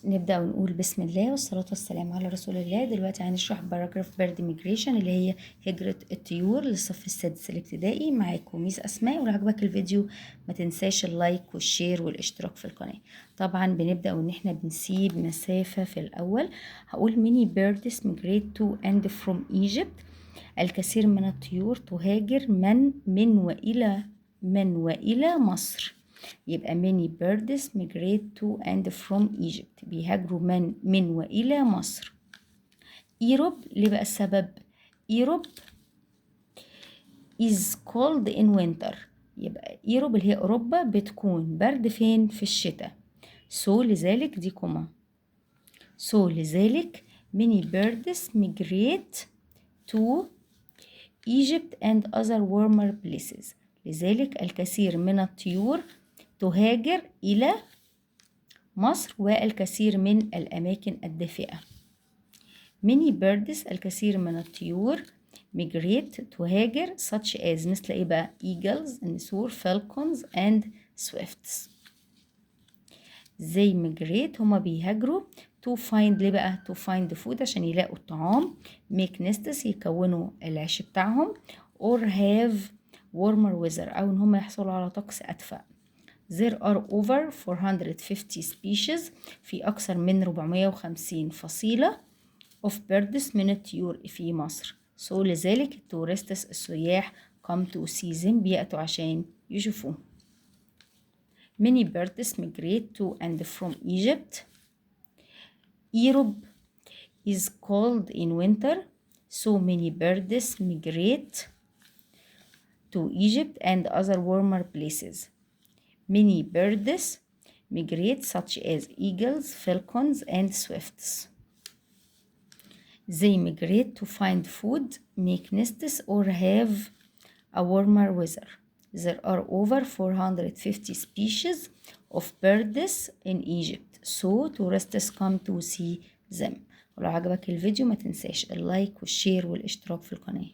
نبدأ ونقول بسم الله والصلاة والسلام على رسول الله. دلوقتي هنشرح باراجراف بيرد ميجريشن اللي هي هجرة الطيور للصف السادس الابتدائي. معاكم ميس أسماء، ولو عجبك الفيديو ما تنساش اللايك والشير والاشتراك في القناة. طبعا بنبدأ وان احنا بنسيب مسافة في الأول. هقول ميني بيردز migrate to and from Egypt. الكثير من الطيور تهاجر من وإلى مصر. يبقى many birds migrate to and from Egypt. بيهاجروا من وإلى مصر. Europe ليه بقى السبب؟ Europe is cold in winter. يبقى Europe اللي هي أوروبا بتكون برد فين؟ في الشتاء. so لذلك دي كوما. so لذلك many birds migrate to Egypt and other warmer places. لذلك الكثير من الطيور تهاجر إلى مصر والكثير من الأماكن الدافئة. many birds الكثير من الطيور migrate تهاجر such as مثل إيه بقى؟ eagles النسور falcons and swifts. they migrate هما بيهاجروا to find ليه بقى؟ to find food عشان يلاقوا الطعام. make nests يكونوا العش بتاعهم or have warmer weather أو إن هما يحصلوا على طقس أدفأ. There are over 450 species في أكثر من 450 فصيلة of birds من الطيور في مصر. so لذلك التورستس السياح come to see them بيأتوا عشان يشوفوه. many birds migrate to and from Egypt. Europe is cold in winter so many birds migrate to Egypt and other warmer places. Many birds migrate such as eagles, falcons and swifts. They migrate to find food, make nests or have a warmer weather. There are over 450 species of birds in Egypt so tourists come to see them. ولو عجبك الفيديو ما تنساش اللايك والشير والاشتراك في القناة.